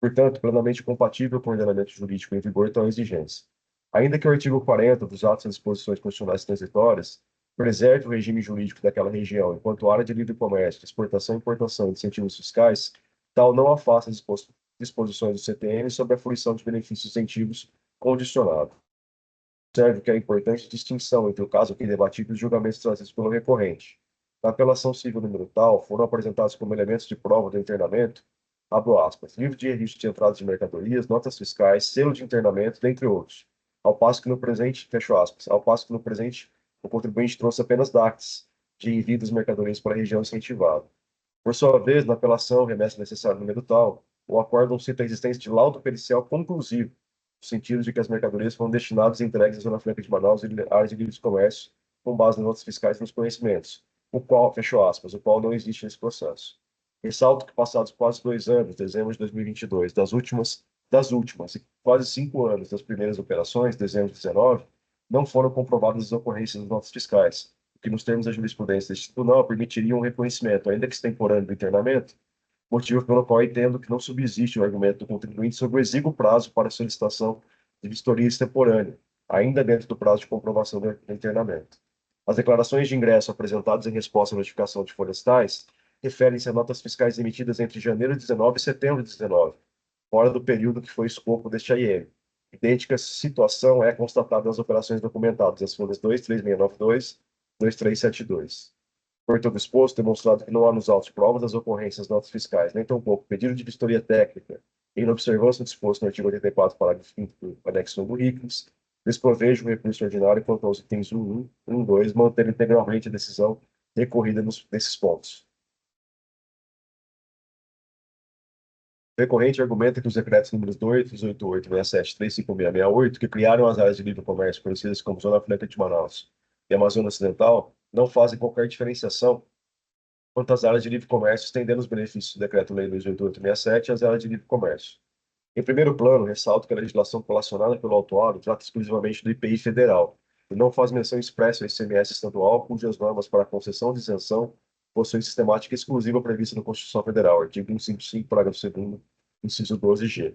Portanto, plenamente compatível com o ordenamento jurídico em vigor tal exigência. Ainda que o artigo 40 dos atos e disposições constitucionais transitórias preserve o regime jurídico daquela região enquanto área de livre comércio, exportação, importação e incentivos fiscais, tal não afasta as disposições do CTN sobre a fruição de benefícios incentivos condicionados. Observe que é importante distinção entre o caso aqui debatido e os julgamentos trazidos pelo recorrente. Na apelação civil número tal, foram apresentados como elementos de prova do internamento, abro aspas, livro de registro de entradas de mercadorias, notas fiscais, selo de internamento, dentre outros. Ao passo que no presente, fecho aspas, ao passo que no presente o contribuinte trouxe apenas DACs de envio das mercadorias para a região incentivada. Por sua vez, na apelação remessa necessária número tal, o acórdão cita a existência de laudo pericial conclusivo, no sentido de que as mercadorias foram destinadas e entregues à Zona Franca de Manaus e área de livre comércio, com base nas notas fiscais e nos conhecimentos, o qual, fecho aspas, o qual não existe nesse processo. Ressalto que passados quase 2 anos, dezembro de 2022, das últimas e quase 5 anos das primeiras operações, dezembro de 2019, não foram comprovadas as ocorrências das notas fiscais, o que nos termos da jurisprudência deste tribunal permitiria um reconhecimento, ainda que extemporâneo, do internamento, motivo pelo qual entendo que não subsiste o argumento do contribuinte sobre o exíguo prazo para a solicitação de vistoria extemporânea, ainda dentro do prazo de comprovação do internamento. As declarações de ingresso apresentadas em resposta à notificação de florestais referem-se a notas fiscais emitidas entre janeiro de 19 e setembro de 19, fora do período que foi escopo deste AIM. Idêntica situação é constatada nas operações documentadas, as folhas 23692 e 2372. Por todo exposto, demonstrado que não há nos autos provas das ocorrências notas fiscais, nem tampouco pedido de vistoria técnica, em observância do disposto no artigo 84, parágrafo 5º do anexo 1 do RICNS, desprovejo o recurso ordinário quanto aos itens 1, 1, 2, manter integralmente a decisão recorrida nesses pontos. O recorrente argumenta que os decretos números 2, 288, 67, 35668, que criaram as áreas de livre comércio conhecidas como Zona Franca de Manaus e Amazônia Ocidental, não fazem qualquer diferenciação quanto às áreas de livre comércio, estendendo os benefícios do Decreto-Lei 28867 às áreas de livre comércio. Em primeiro plano, ressalto que a legislação relacionada pelo autuado trata exclusivamente do IPI federal e não faz menção expressa ao ICMS estadual, cujas normas para concessão de isenção possuem sistemática exclusiva prevista na Constituição Federal, artigo 155, parágrafo 2º, inciso 12G.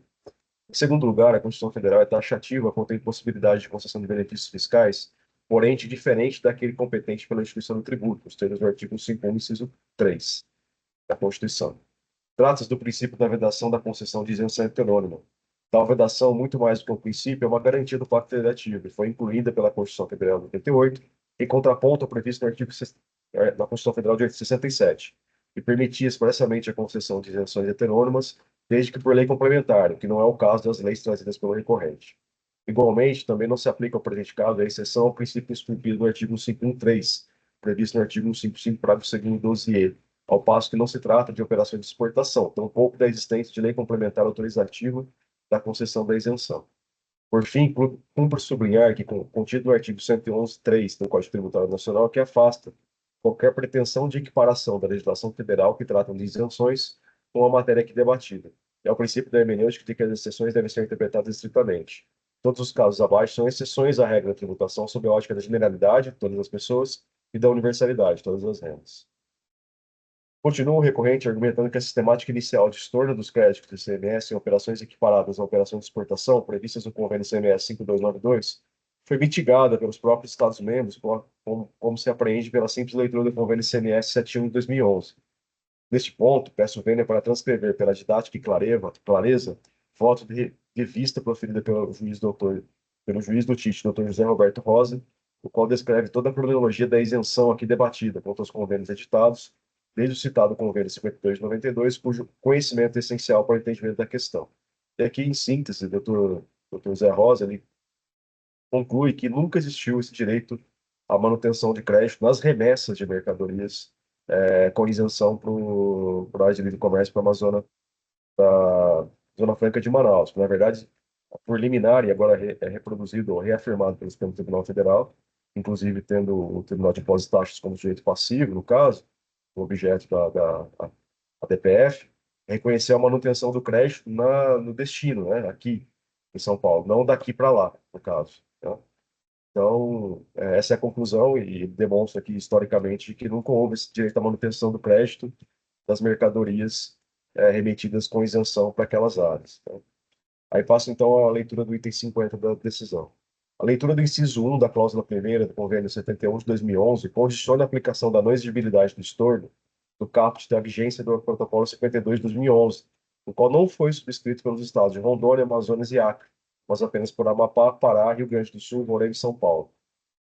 Em segundo lugar, a Constituição Federal é taxativa quanto à impossibilidade de concessão de benefícios fiscais, porém diferente daquele competente pela instituição do tributo, nos termos do artigo 51, inciso 3 da Constituição. Trata-se do princípio da vedação da concessão de isenção heterônima. Tal vedação, muito mais do que um princípio, é uma garantia do Pacto Federativo e foi incluída pela Constituição Federal de 88, em contraponto ao previsto no artigo na Constituição Federal de 67, e permitia expressamente a concessão de isenções heterônimas, desde que por lei complementar, o que não é o caso das leis trazidas pelo recorrente. Igualmente, também não se aplica ao presente caso a exceção ao princípio excluído do artigo 153, previsto no artigo 155, parágrafo 2º, 12e, ao passo que não se trata de operações de exportação, tampouco da existência de lei complementar autorizativa da concessão da isenção. Por fim, cumpre sublinhar que, contido no artigo 111.3 do Código Tributário Nacional, que afasta qualquer pretensão de equiparação da legislação federal que trata de isenções com a matéria aqui debatida. É o princípio da hermenêutica de que as exceções devem ser interpretadas estritamente. Todos os casos abaixo são exceções à regra da tributação sob a ótica da generalidade de todas as pessoas e da universalidade de todas as rendas. Continua o recorrente argumentando que a sistemática inicial de estorno dos créditos do ICMS em operações equiparadas a operações de exportação, previstas no convênio ICMS 5292, foi mitigada pelos próprios Estados-membros, como se apreende pela simples leitura do convênio ICMS 71 de 2011. Neste ponto, peço vênia para transcrever pela didática e clareza, voto de vista proferida pelo juiz do TIT, Dr. José Roberto Rosa, o qual descreve toda a cronologia da isenção aqui debatida quanto aos convênios editados, desde o citado convênio 52 de 92, cujo conhecimento é essencial para o entendimento da questão. E aqui, em síntese, Dr. José Rosa, ele conclui que nunca existiu esse direito à manutenção de crédito nas remessas de mercadorias com isenção para a área de livre comércio para a Zona Franca de Manaus, que, na verdade, por liminar e agora é reproduzido ou reafirmado pelo Supremo Tribunal Federal, inclusive tendo o Tribunal de Impostos e Taxas como sujeito passivo, no caso, o objeto a DPF, reconhecer a manutenção do crédito no destino, né, aqui em São Paulo, não daqui para lá, no caso. Né? Então, essa é a conclusão e demonstra aqui, historicamente, que nunca houve esse direito à manutenção do crédito das mercadorias remetidas com isenção para aquelas áreas. Né? Aí passo, então, a leitura do item 50 da decisão. A leitura do inciso 1 da cláusula primeira do convênio 71 de 2011 condiciona a aplicação da não exigibilidade do estorno do caput da vigência do protocolo 52 de 2011, o qual não foi subscrito pelos estados de Rondônia, Amazonas e Acre, mas apenas por Amapá, Pará, Rio Grande do Sul, Roraima e São Paulo.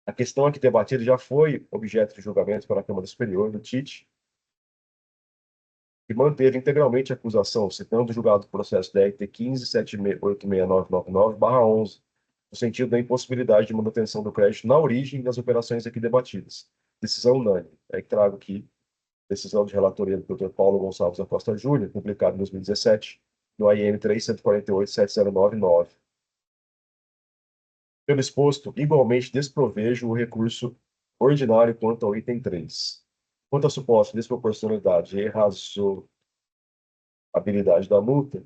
A questão aqui debatida já foi objeto de julgamento pela Câmara Superior do TIT, que manteve integralmente a acusação, citando o julgado do processo DRT 15.86999/11, no sentido da impossibilidade de manutenção do crédito na origem das operações aqui debatidas. Decisão unânime. É que trago aqui decisão de relatoria do Dr. Paulo Gonçalves da Costa Júnior, publicada em 2017, no AIM 3.148.709.9. Pelo exposto, igualmente desprovejo o recurso ordinário quanto ao item 3. Quanto à suposta desproporcionalidade e razoabilidade da multa,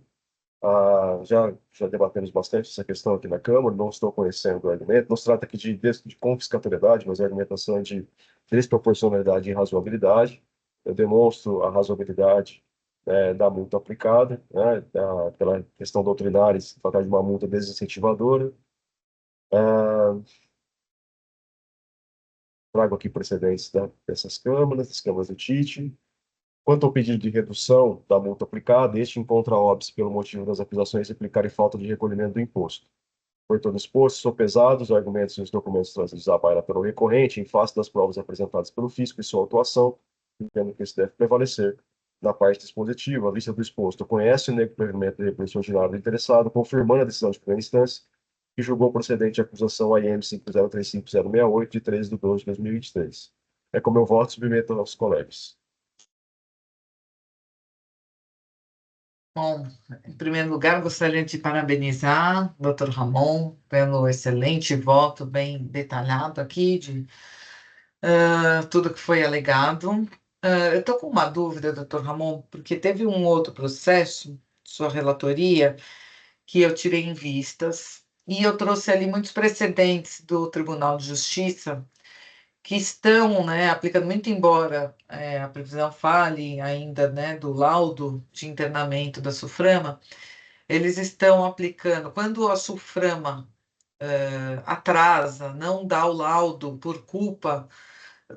já debatemos bastante essa questão aqui na Câmara, não estou conhecendo o argumento. Não se trata aqui de confiscatoriedade, mas a argumentação é de desproporcionalidade e razoabilidade. Eu demonstro a razoabilidade da multa aplicada, né, pela questão doutrinária, se tratar de uma multa desincentivadora. Trago aqui precedentes das câmaras do TIT. Quanto ao pedido de redução da multa aplicada, este encontra óbice pelo motivo das acusações implicarem falta de recolhimento do imposto. Por todo exposto, sopesados os argumentos e os documentos trazidos à baila pelo recorrente, em face das provas apresentadas pelo fisco e sua atuação, entendo que isso deve prevalecer. Na parte dispositiva, a vista do exposto conhece o negro-provimento de recurso ordinário do interessado, confirmando a decisão de primeira instância, que julgou procedente a acusação AIM 5035068, de 13 de 12 de 2023. É como eu voto, submeto aos colegas. Bom, em primeiro lugar, gostaria de parabenizar o Dr. Ramon pelo excelente voto, bem detalhado aqui, de tudo que foi alegado. Eu estou com uma dúvida, Dr. Ramon, porque teve um outro processo, sua relatoria, que eu tirei em vistas, e eu trouxe ali muitos precedentes do Tribunal de Justiça, que estão, né, aplicando, muito embora a previsão fale ainda, né, do laudo de internamento da SUFRAMA, eles estão aplicando, quando a SUFRAMA atrasa, não dá o laudo por culpa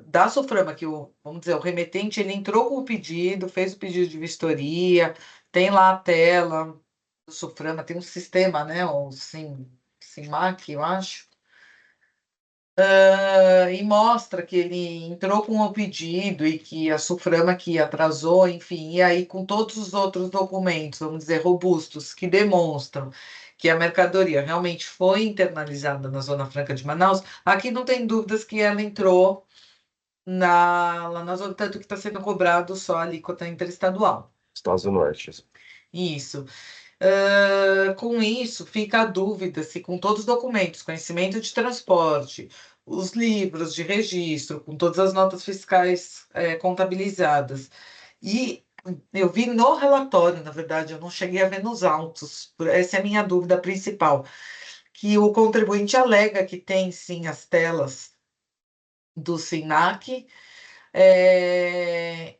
da SUFRAMA, que vamos dizer, o remetente, ele entrou com o pedido, fez o pedido de vistoria, tem lá a tela do SUFRAMA, tem um sistema, né, o SIMAC, eu acho, e mostra que ele entrou com o pedido e que a SUFRAMA que atrasou, enfim, e aí com todos os outros documentos, vamos dizer, robustos, que demonstram que a mercadoria realmente foi internalizada na Zona Franca de Manaus, aqui não tem dúvidas que ela entrou lá na zona, tanto que está sendo cobrado só a alíquota interestadual. Estados do Norte. Isso. Com isso, fica a dúvida se com todos os documentos, conhecimento de transporte, os livros de registro, com todas as notas fiscais contabilizadas. E eu vi no relatório, na verdade, eu não cheguei a ver nos autos, essa é a minha dúvida principal, que o contribuinte alega que tem sim as telas do SINAC,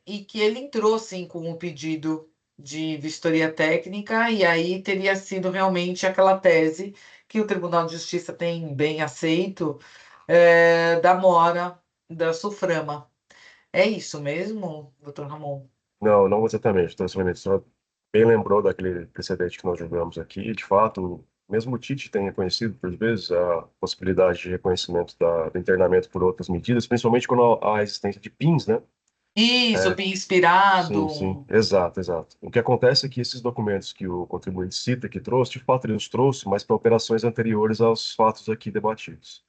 e que ele entrou sim com o pedido de vistoria técnica, e aí teria sido realmente aquela tese que o Tribunal de Justiça tem bem aceito, da mora da Suframa. É isso mesmo, doutor Ramon? Não, não exatamente. Então, esse elemento só bem lembrou daquele precedente que nós julgamos aqui. De fato, mesmo o Tite tem reconhecido, por vezes, a possibilidade de reconhecimento do internamento por outras medidas, principalmente quando há a existência de PINs, né? Isso, É, PIN sim, sim, inspirado. exato, exato. O que acontece é que esses documentos que o contribuinte cita, que trouxe, de fato ele os trouxe, mas para operações anteriores aos fatos aqui debatidos.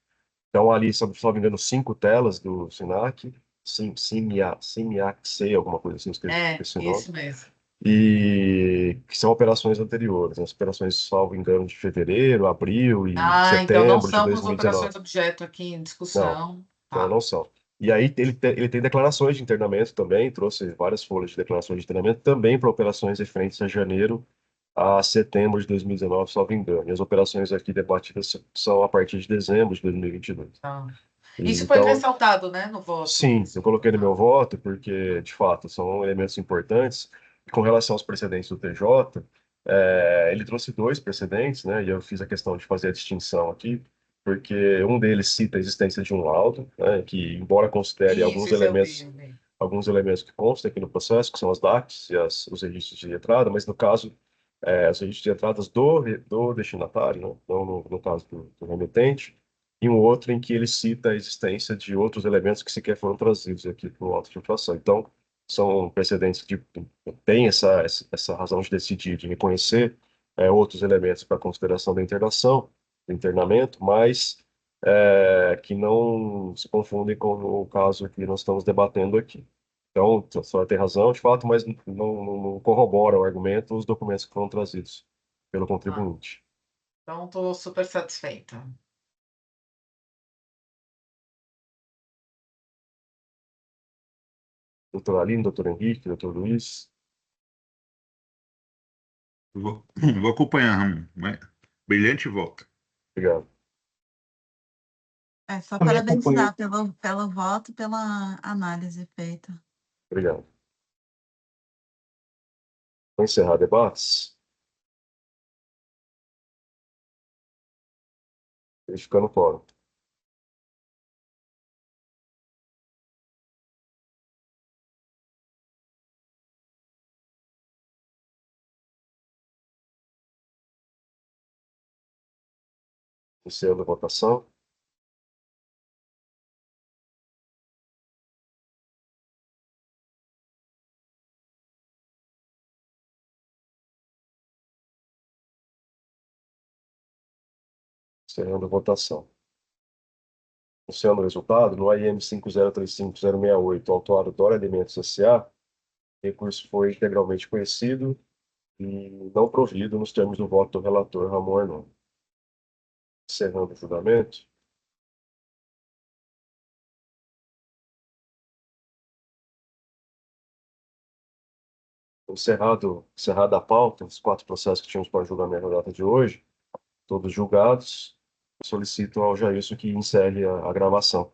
Então, ali, se eu não me engano, 5 telas do SINAC, SIMIAC-C, alguma coisa assim, esqueci esse nome, Isso mesmo. e que são operações anteriores, né? As operações, salvo engano, de fevereiro, abril e Ah, então não setembro de são as operações 2019. objeto aqui em Não, discussão. não, Tá. não são. E aí ele tem declarações de internamento também, trouxe várias folhas de declarações de internamento também para operações referentes a janeiro a setembro de 2019, salvo engano. E as operações aqui debatidas são a partir de dezembro de 2022. Tá. E, Isso foi então, ressaltado, né, no voto. sim, eu coloquei no Tá. meu voto porque, de fato, são elementos importantes. E com relação aos precedentes do TJ, ele trouxe dois precedentes, né? E eu fiz a questão de fazer a distinção aqui, porque um deles cita a existência de um laudo, né? Que, embora considere Isso eu vi. Eu vi. alguns elementos que constam aqui no processo, que são as DACs e os registros de entrada, mas no caso, os registros de entradas do destinatário, né? Não no caso do remetente, e um outro em que ele cita a existência de outros elementos que sequer foram trazidos aqui para o auto de infração. Então, são precedentes que têm essa razão de decidir, de reconhecer outros elementos para consideração da internação, do internamento, mas que não se confundem com o caso que nós estamos debatendo aqui. Então, a senhora tem razão, de fato, mas não corrobora o argumento os documentos que foram trazidos pelo Ah, contribuinte. então, estou super satisfeita. Doutor Aline, doutor Henrique, doutor Luiz, Vou acompanhar, Ramon. Brilhante volta. obrigado. É só Também acompanho. parabenizar pelo voto, pela análise feita. Obrigado. Vou encerrar debates. Verificando o quórum. Encerrando a votação. Encerrando a votação. Anunciando o resultado, no AIM 5035068, autuado Dora Alimentos S.A., o recurso foi integralmente conhecido e não provido nos termos do voto do relator Ramon Arnon. Encerrando o julgamento. Encerrada a pauta, os 4 processos que tínhamos para julgamento na data de hoje, todos julgados, solicito ao Jailson que encerre a gravação.